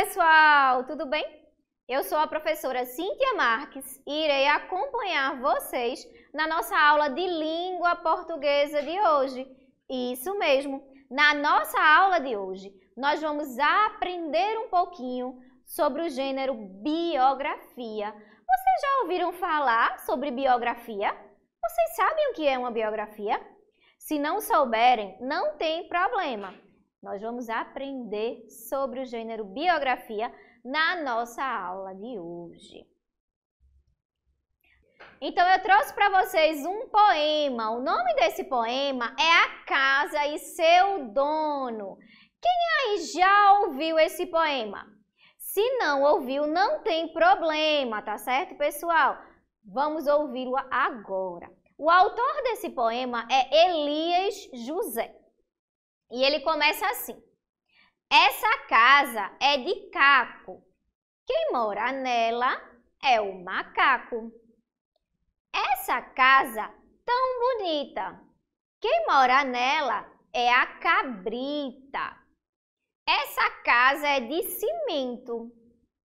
pessoal, tudo bem? Eu sou a professora Cíntia Marques e irei acompanhar vocês na nossa aula de língua portuguesa de hoje. Isso mesmo, na nossa aula de hoje nós vamos aprender um pouquinho sobre o gênero biografia. Vocês já ouviram falar sobre biografia? Vocês sabem o que é uma biografia? Se não souberem, não tem problema. Nós vamos aprender sobre o gênero biografia na nossa aula de hoje. Então, eu trouxe para vocês um poema. O nome desse poema é A Casa e Seu Dono. Quem aí já ouviu esse poema? Se não ouviu, não tem problema, tá certo, pessoal? Vamos ouvi-lo agora. O autor desse poema é Elias José. E ele começa assim: essa casa é de caco, quem mora nela é o macaco. Essa casa tão bonita, quem mora nela é a cabrita. Essa casa é de cimento,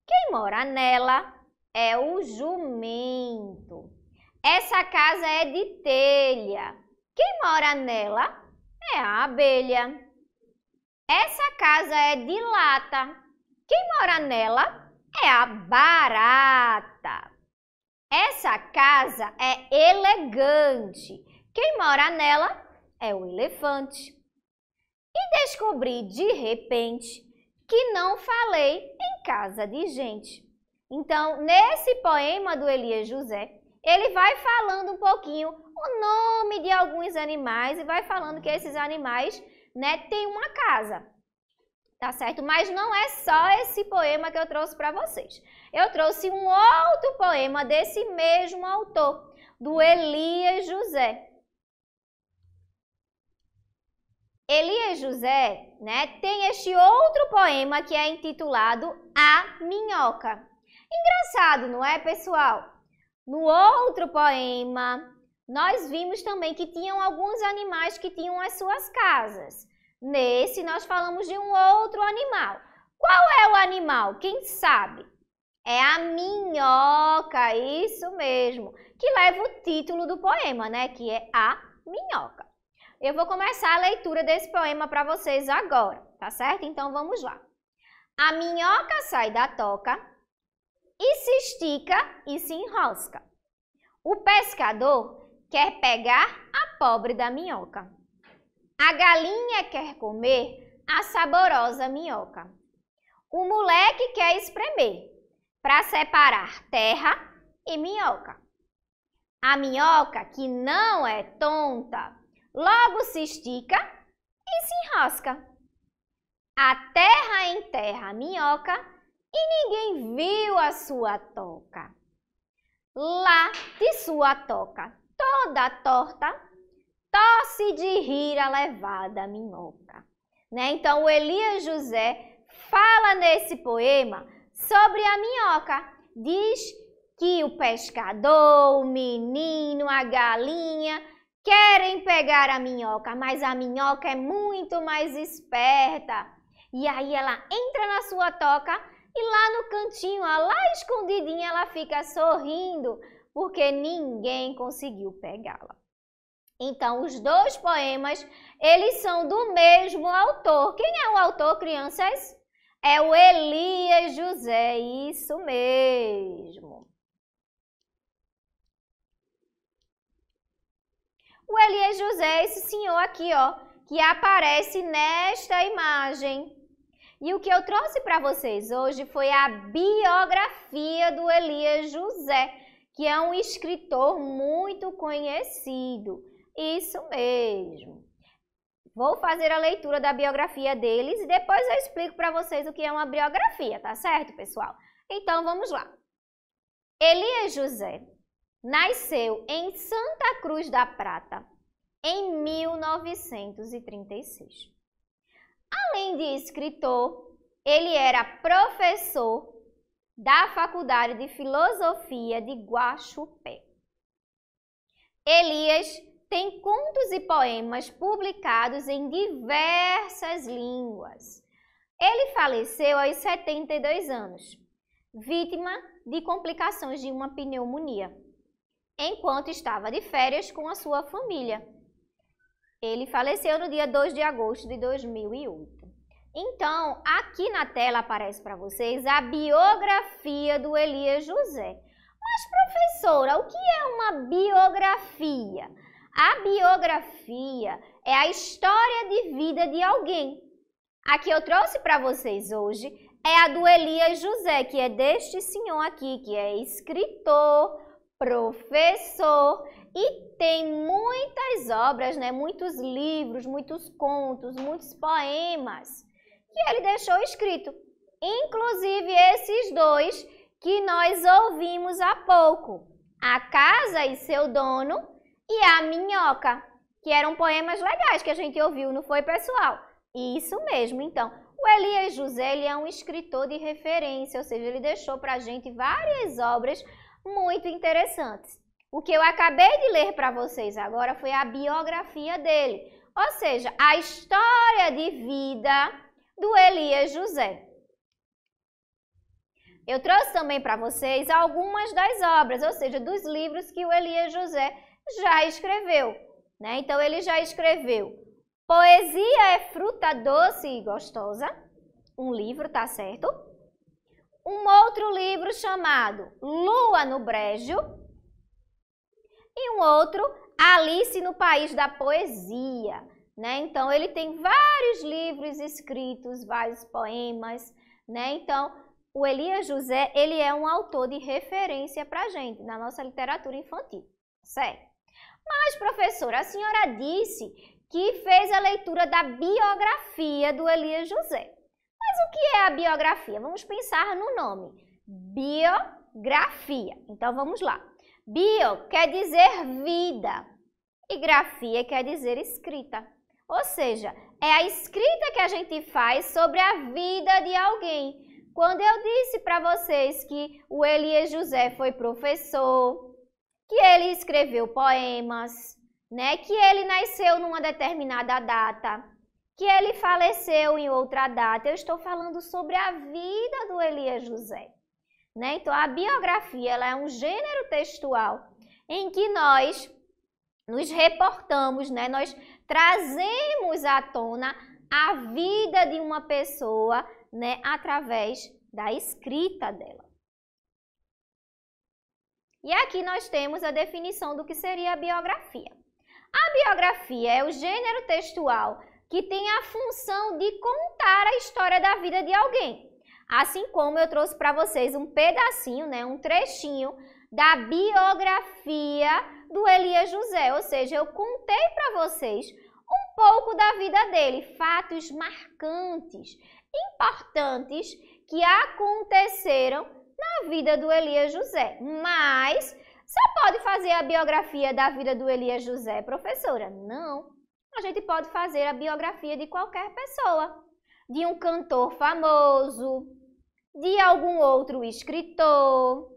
quem mora nela é o jumento. Essa casa é de telha, quem mora nela é a abelha. Essa casa é de lata. Quem mora nela é a barata. Essa casa é elegante. Quem mora nela é o elefante. E descobri de repente que não falei em casa de gente. Então, nesse poema do Elias José, ele vai falando um pouquinho o nome de alguns animais e vai falando que esses animais, têm uma casa, tá certo? Mas não é só esse poema que eu trouxe para vocês. Eu trouxe um outro poema desse mesmo autor, do Elias José. Elias José, tem este outro poema que é intitulado A Minhoca. Engraçado, não é, pessoal? No outro poema, nós vimos também que tinham alguns animais que tinham as suas casas. Nesse, nós falamos de um outro animal. Qual é o animal? Quem sabe? É a minhoca, isso mesmo, que leva o título do poema, que é A Minhoca. Eu vou começar a leitura desse poema para vocês agora, tá certo? Então, vamos lá. A minhoca sai da toca e se estica e se enrosca. O pescador quer pegar a pobre da minhoca. A galinha quer comer a saborosa minhoca. O moleque quer espremer para separar terra e minhoca. A minhoca, que não é tonta, logo se estica e se enrosca. A terra enterra a minhoca e ninguém viu a sua toca. Lá de sua toca toda torta, tosse de rir a levada minhoca. Então, o Elias José fala nesse poema sobre a minhoca. Diz que o pescador, o menino, a galinha querem pegar a minhoca, mas a minhoca é muito mais esperta. E aí ela entra na sua toca e lá no cantinho, lá escondidinha, ela fica sorrindo, porque ninguém conseguiu pegá-la. Então, os dois poemas, eles são do mesmo autor. Quem é o autor, crianças? É o Elias José, isso mesmo. O Elias José, esse senhor aqui, que aparece nesta imagem. E o que eu trouxe para vocês hoje foi a biografia do Elias José, que é um escritor muito conhecido. Isso mesmo. Vou fazer a leitura da biografia deles e depois eu explico para vocês o que é uma biografia, tá certo, pessoal? Então, vamos lá. Elias José nasceu em Santa Cruz da Prata em 1936. Além de escritor, ele era professor da Faculdade de Filosofia de Guaxupé. Elias tem contos e poemas publicados em diversas línguas. Ele faleceu aos 72 anos, vítima de complicações de uma pneumonia, enquanto estava de férias com a sua família. Ele faleceu no dia 2 de agosto de 2008. Então, aqui na tela aparece para vocês a biografia do Elias José. Mas, professora, o que é uma biografia? A biografia é a história de vida de alguém. A que eu trouxe para vocês hoje é a do Elias José, que é deste senhor aqui, que é escritor, professor e tem muitas obras, né? Muitos livros, muitos contos, muitos poemas que ele deixou escrito. Inclusive esses dois que nós ouvimos há pouco, A Casa e Seu Dono e A Minhoca, que eram poemas legais que a gente ouviu, não foi, pessoal? Isso mesmo, então, o Elias José ele é um escritor de referência, ou seja, ele deixou para a gente várias obras muito interessantes. O que eu acabei de ler para vocês agora foi a biografia dele, ou seja, a história de vida do Elias José. Eu trouxe também para vocês algumas das obras, ou seja, dos livros que o Elias José já escreveu, né? Então, ele já escreveu Poesia é Fruta Doce e Gostosa, um livro, tá certo? Um outro livro chamado Lua no Brejo e um outro Alice no País da Poesia, né? Então, ele tem vários livros escritos, vários poemas, né? Então, o Elias José, ele é um autor de referência para a gente, na nossa literatura infantil, certo? Mas, professora, a senhora disse que fez a leitura da biografia do Elias José. Mas o que é a biografia? Vamos pensar no nome. Biografia. Então, vamos lá. Bio quer dizer vida e grafia quer dizer escrita. Ou seja, é a escrita que a gente faz sobre a vida de alguém. Quando eu disse para vocês que o Elias José foi professor, que ele escreveu poemas, né? Que ele nasceu numa determinada data, que ele faleceu em outra data, eu estou falando sobre a vida do Elias José, né? Então, a biografia ela é um gênero textual em que nós nos reportamos, né? Nós trazemos à tona a vida de uma pessoa, né, através da escrita dela. E aqui nós temos a definição do que seria a biografia. A biografia é o gênero textual que tem a função de contar a história da vida de alguém. Assim como eu trouxe para vocês um pedacinho, né, um trechinho da biografia do Elias José, ou seja, eu contei para vocês um pouco da vida dele, fatos marcantes, importantes que aconteceram na vida do Elias José. Mas você pode fazer a biografia da vida do Elias José, professora? Não. A gente pode fazer a biografia de qualquer pessoa, de um cantor famoso, de algum outro escritor,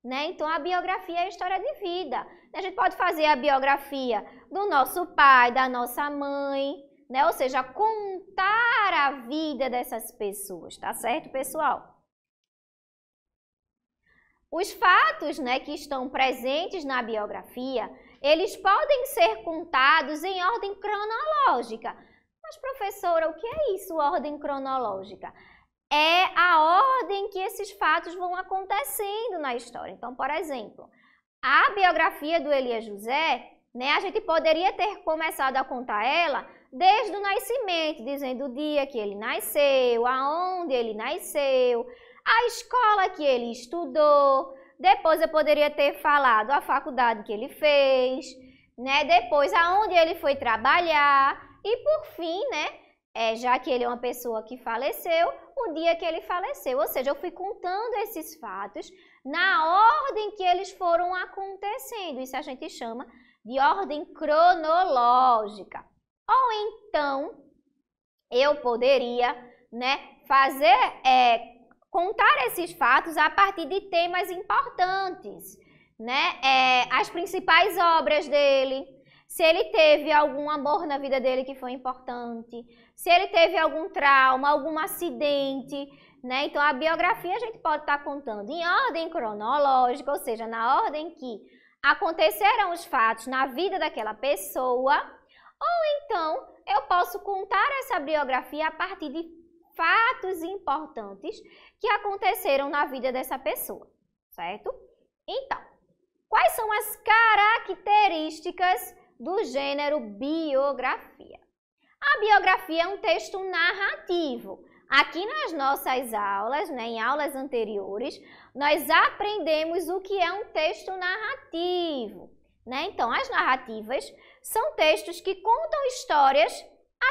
né? Então, a biografia é a história de vida. A gente pode fazer a biografia do nosso pai, da nossa mãe, né? Ou seja, contar a vida dessas pessoas, tá certo, pessoal? Os fatos, né, que estão presentes na biografia, eles podem ser contados em ordem cronológica. Mas, professora, o que é isso, ordem cronológica? É a ordem que esses fatos vão acontecendo na história. Então, por exemplo, a biografia do Elias José, né, a gente poderia ter começado a contar ela desde o nascimento, dizendo o dia que ele nasceu, aonde ele nasceu, a escola que ele estudou. Depois eu poderia ter falado a faculdade que ele fez, né? Depois aonde ele foi trabalhar e por fim, né? Já que ele é uma pessoa que faleceu, o dia que ele faleceu. Ou seja, eu fui contando esses fatos na ordem que eles foram acontecendo. Isso a gente chama de ordem cronológica. Ou então, eu poderia, né, contar esses fatos a partir de temas importantes, né? As principais obras dele. se ele teve algum amor na vida dele que foi importante, se ele teve algum trauma, algum acidente, né? Então, a biografia a gente pode estar contando em ordem cronológica, ou seja, na ordem que aconteceram os fatos na vida daquela pessoa, ou então eu posso contar essa biografia a partir de fatos importantes que aconteceram na vida dessa pessoa, certo? Então, quais são as características do gênero biografia? A biografia é um texto narrativo. Aqui nas nossas aulas, né, em aulas anteriores, nós aprendemos o que é um texto narrativo, né? Então, as narrativas são textos que contam histórias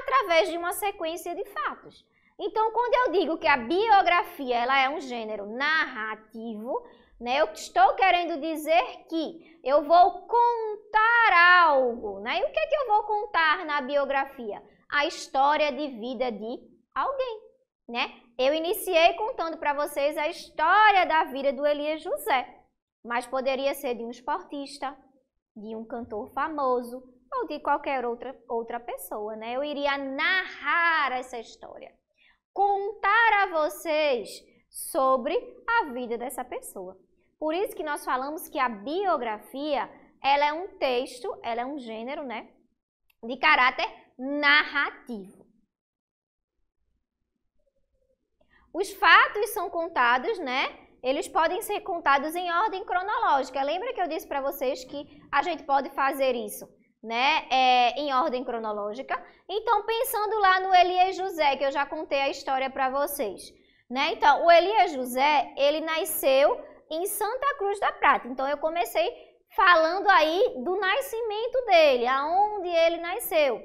através de uma sequência de fatos. Então, quando eu digo que a biografia ela é um gênero narrativo, né, eu estou querendo dizer que eu vou contar algo, né? E o que é que eu vou contar na biografia? A história de vida de alguém, né? Eu iniciei contando para vocês a história da vida do Elias José, mas poderia ser de um esportista, de um cantor famoso ou de qualquer outra pessoa, né? Eu iria narrar essa história, contar a vocês sobre a vida dessa pessoa. Por isso que nós falamos que a biografia, ela é um texto, ela é um gênero, né, de caráter narrativo. Os fatos são contados, né? Eles podem ser contados em ordem cronológica. Lembra que eu disse para vocês que a gente pode fazer isso, né? Em ordem cronológica. Então, pensando lá no Elias José, que eu já contei a história para vocês, né? Então, o Elias José, ele nasceu em Santa Cruz da Prata. Então, eu comecei falando aí do nascimento dele, aonde ele nasceu,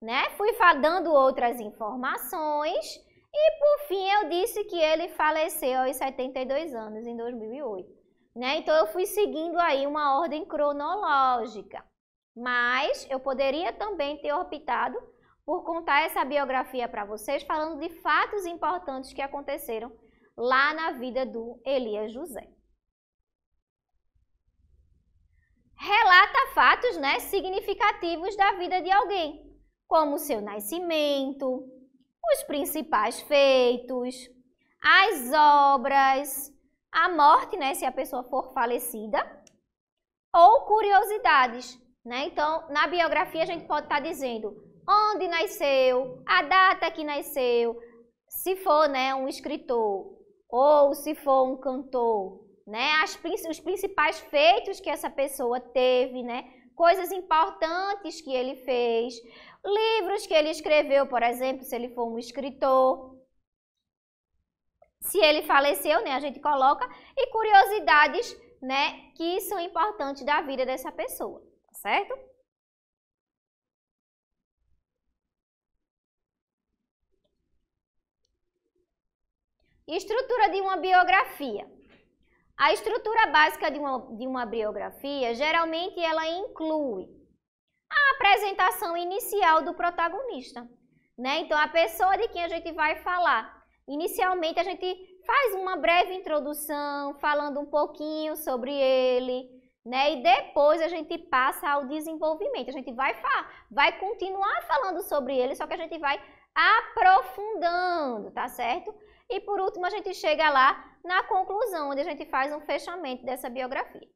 né? Fui dando outras informações e, por fim, eu disse que ele faleceu aos 72 anos, em 2008, né? Então, eu fui seguindo aí uma ordem cronológica, mas eu poderia também ter optado por contar essa biografia para vocês, falando de fatos importantes que aconteceram lá na vida do Elias José. Relata fatos, né, significativos da vida de alguém, como o seu nascimento, os principais feitos, as obras, a morte, né, se a pessoa for falecida, ou curiosidades, né? Então, na biografia a gente pode estar dizendo onde nasceu, a data que nasceu, se for, né, um escritor ou se for um cantor, né, os principais feitos que essa pessoa teve, né, coisas importantes que ele fez, livros que ele escreveu, por exemplo, se ele for um escritor, se ele faleceu, né, a gente coloca, e curiosidades, né, que são importantes da vida dessa pessoa, certo? Estrutura de uma biografia. A estrutura básica de uma biografia, geralmente ela inclui a apresentação inicial do protagonista, né? Então, a pessoa de quem a gente vai falar. Inicialmente, a gente faz uma breve introdução, falando um pouquinho sobre ele, né? E depois a gente passa ao desenvolvimento. A gente vai continuar falando sobre ele, só que a gente vai aprofundando, tá certo? E por último, a gente chega lá na conclusão, onde a gente faz um fechamento dessa biografia.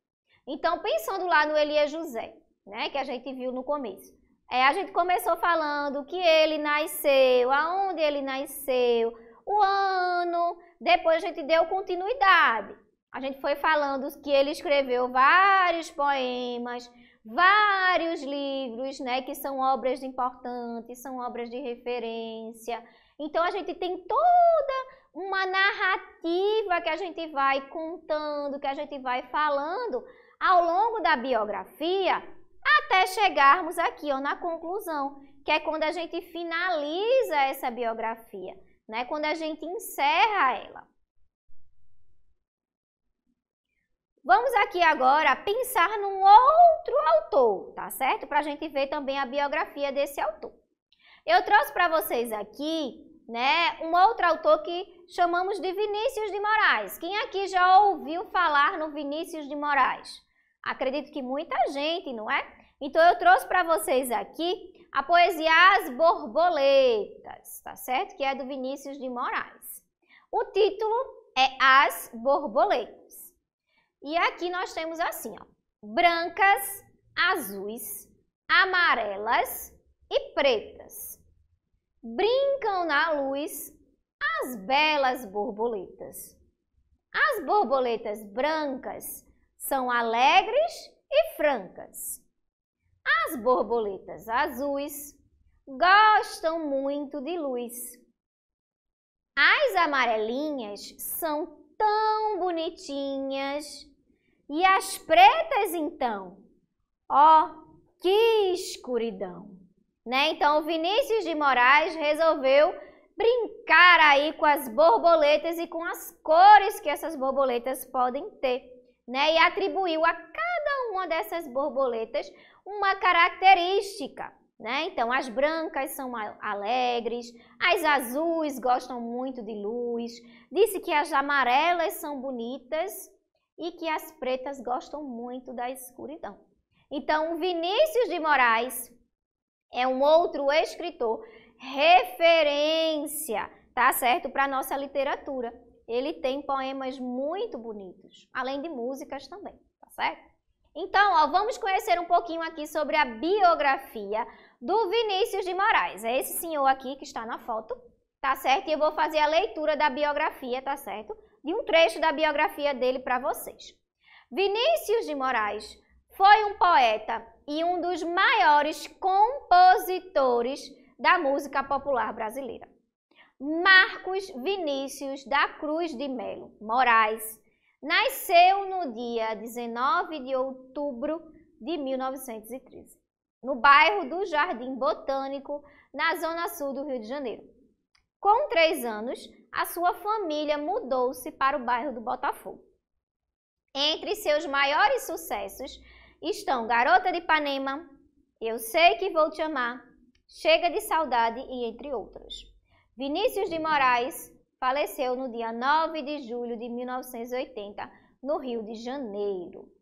Então, pensando lá no Elias José, né, que a gente viu no começo. A gente começou falando que ele nasceu, aonde ele nasceu, o ano, depois a gente deu continuidade. A gente foi falando que ele escreveu vários poemas, vários livros, né, que são obras importantes, são obras de referência. Então, a gente tem toda uma narrativa que a gente vai contando, que a gente vai falando ao longo da biografia, até chegarmos aqui, ó, na conclusão, que é quando a gente finaliza essa biografia, né? Quando a gente encerra ela. Vamos aqui agora pensar num outro autor, tá certo? Para a gente ver também a biografia desse autor. Eu trouxe para vocês aqui, né, um outro autor que chamamos de Vinícius de Moraes. Quem aqui já ouviu falar no Vinícius de Moraes? Acredito que muita gente, não é? Então, eu trouxe para vocês aqui a poesia As Borboletas, tá certo? Que é do Vinícius de Moraes. O título é As Borboletas. E aqui nós temos assim, ó, brancas, azuis, amarelas e pretas. Brincam na luz as belas borboletas. As borboletas brancas são alegres e francas. As borboletas azuis gostam muito de luz. As amarelinhas são tão bonitinhas. E as pretas, então? Ó, que escuridão! Né? Então, o Vinícius de Moraes resolveu brincar aí com as borboletas e com as cores que essas borboletas podem ter, né? E atribuiu a cada uma dessas borboletas uma característica, né? Então, as brancas são alegres, as azuis gostam muito de luz, disse que as amarelas são bonitas e que as pretas gostam muito da escuridão. Então, o Vinícius de Moraes é um outro escritor referência, tá certo? Para a nossa literatura. Ele tem poemas muito bonitos, além de músicas também, tá certo? Então, ó, vamos conhecer um pouquinho aqui sobre a biografia do Vinícius de Moraes. É esse senhor aqui que está na foto, tá certo? E eu vou fazer a leitura da biografia, tá certo? De um trecho da biografia dele para vocês. Vinícius de Moraes foi um poeta e um dos maiores compositores da música popular brasileira. Marcos Vinícius da Cruz de Melo Moraes nasceu no dia 19 de outubro de 1913, no bairro do Jardim Botânico, na zona sul do Rio de Janeiro. Com 3 anos, a sua família mudou-se para o bairro do Botafogo. Entre seus maiores sucessos estão Garota de Ipanema, Eu Sei Que Vou Te Amar, Chega de Saudade e entre outras. Vinícius de Moraes faleceu no dia 9 de julho de 1980, no Rio de Janeiro.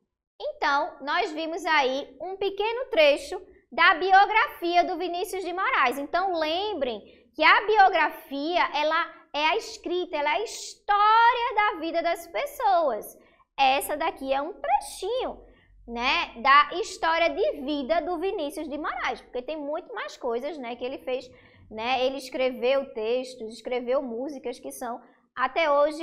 Então, nós vimos aí um pequeno trecho da biografia do Vinícius de Moraes. Então, lembrem que a biografia, ela é a escrita, ela é a história da vida das pessoas. Essa daqui é um trechinho, né, da história de vida do Vinícius de Moraes, porque tem muito mais coisas, né, que ele fez, né, ele escreveu textos, escreveu músicas que são até hoje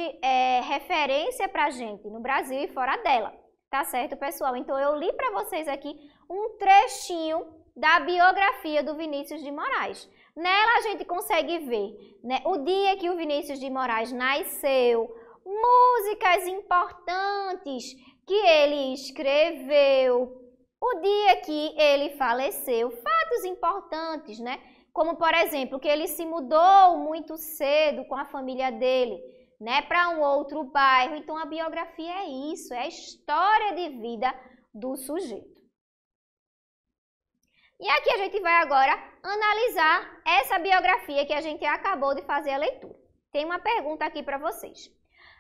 referência pra gente no Brasil e fora dela, tá certo, pessoal? Então eu li para vocês aqui um trechinho da biografia do Vinícius de Moraes. Nela a gente consegue ver, né, o dia que o Vinícius de Moraes nasceu, músicas importantes que ele escreveu, o dia que ele faleceu, fatos importantes, né? Como, por exemplo, que ele se mudou muito cedo com a família dele, né, para um outro bairro. Então, a biografia é isso, é a história de vida do sujeito. E aqui a gente vai agora analisar essa biografia que a gente acabou de fazer a leitura. Tem uma pergunta aqui para vocês.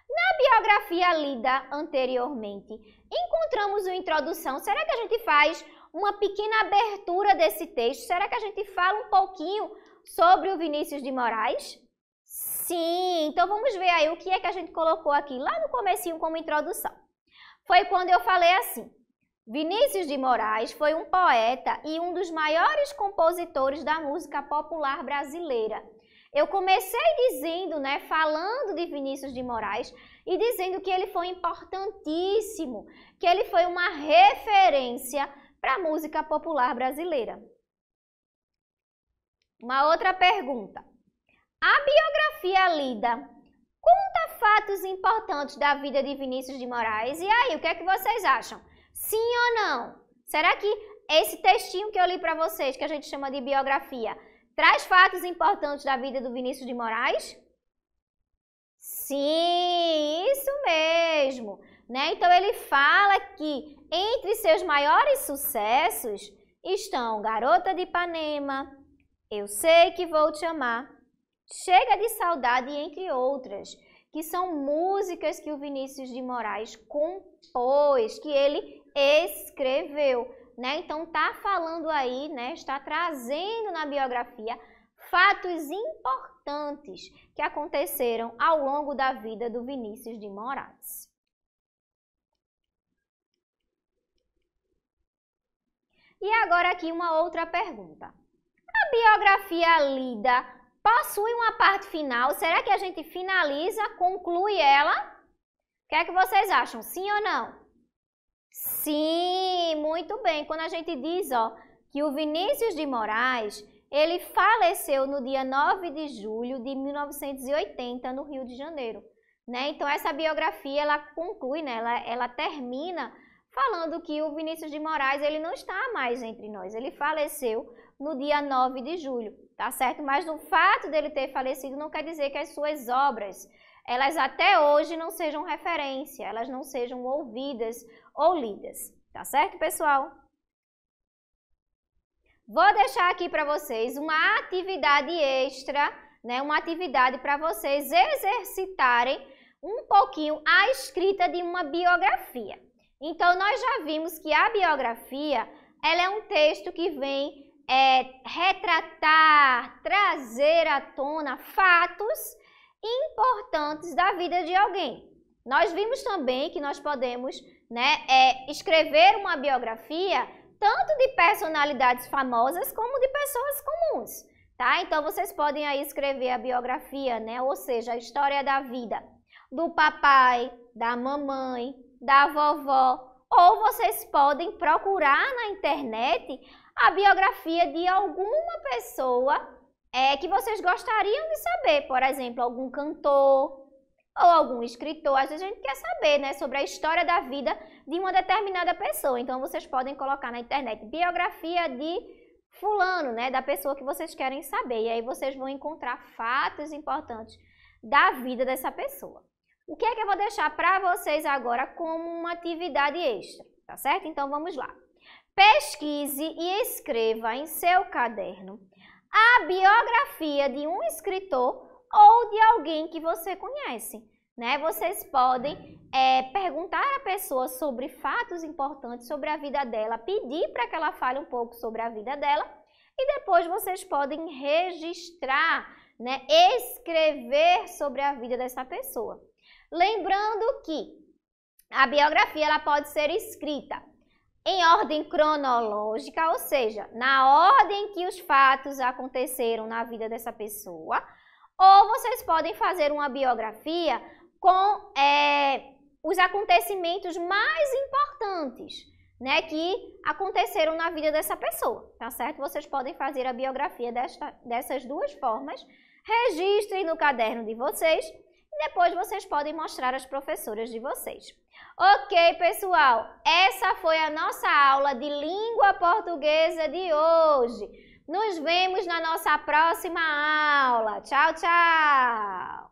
Na biografia lida anteriormente, encontramos uma introdução. Será que a gente faz uma pequena abertura desse texto? Será que a gente fala um pouquinho sobre o Vinícius de Moraes? Sim, então vamos ver aí o que é que a gente colocou aqui lá no comecinho como introdução. Foi quando eu falei assim: Vinícius de Moraes foi um poeta e um dos maiores compositores da música popular brasileira. Eu comecei dizendo, né, falando de Vinícius de Moraes e dizendo que ele foi importantíssimo, que ele foi uma referência para a música popular brasileira. Uma outra pergunta. A biografia lida conta fatos importantes da vida de Vinícius de Moraes. E aí, o que é que vocês acham? Sim ou não? Será que esse textinho que eu li para vocês, que a gente chama de biografia, traz fatos importantes da vida do Vinícius de Moraes? Sim, isso mesmo, né? Então ele fala que entre seus maiores sucessos estão Garota de Ipanema, Eu Sei Que Vou Te Amar, Chega de Saudade, entre outras, que são músicas que o Vinícius de Moraes compôs, que ele escreveu. né? Então tá falando aí, né? Está trazendo na biografia fatos importantes que aconteceram ao longo da vida do Vinícius de Moraes. E agora aqui uma outra pergunta. A biografia lida possui uma parte final? Será que a gente finaliza, conclui ela? O que é que vocês acham? Sim ou não? Sim, muito bem. Quando a gente diz, ó, que o Vinícius de Moraes, ele faleceu no dia 9 de julho de 1980 no Rio de Janeiro, né? Então essa biografia ela conclui, né? Ela termina falando que o Vinícius de Moraes ele não está mais entre nós. Ele faleceu no dia 9 de julho, tá certo? Mas o fato dele ter falecido não quer dizer que as suas obras, elas até hoje não sejam referência, elas não sejam ouvidas ou lidas, tá certo, pessoal? Vou deixar aqui para vocês uma atividade extra, né? Uma atividade para vocês exercitarem um pouquinho a escrita de uma biografia. Então, nós já vimos que a biografia, ela é um texto que vem retratar, trazer à tona fatos importantes da vida de alguém. Nós vimos também que nós podemos, né, escrever uma biografia tanto de personalidades famosas como de pessoas comuns, tá? Então, vocês podem aí escrever a biografia, né? Ou seja, a história da vida do papai, da mamãe, da vovó, ou vocês podem procurar na internet a biografia de alguma pessoa que vocês gostariam de saber, por exemplo, algum cantor ou algum escritor. Às vezes a gente quer saber, né, sobre a história da vida de uma determinada pessoa. Então, vocês podem colocar na internet biografia de fulano, né, da pessoa que vocês querem saber. E aí vocês vão encontrar fatos importantes da vida dessa pessoa. O que é que eu vou deixar para vocês agora como uma atividade extra, tá certo? Então, vamos lá. Pesquise e escreva em seu caderno a biografia de um escritor ou de alguém que você conhece, né? Vocês podem perguntar à pessoa sobre fatos importantes sobre a vida dela, pedir para que ela fale um pouco sobre a vida dela e depois vocês podem registrar, né? Escrever sobre a vida dessa pessoa. Lembrando que a biografia ela pode ser escrita em ordem cronológica, ou seja, na ordem que os fatos aconteceram na vida dessa pessoa, ou vocês podem fazer uma biografia com os acontecimentos mais importantes, né, que aconteceram na vida dessa pessoa, tá certo? Vocês podem fazer a biografia dessas duas formas, registrem no caderno de vocês e depois vocês podem mostrar às professoras de vocês. Ok, pessoal, essa foi a nossa aula de língua portuguesa de hoje. Nos vemos na nossa próxima aula. Tchau, tchau!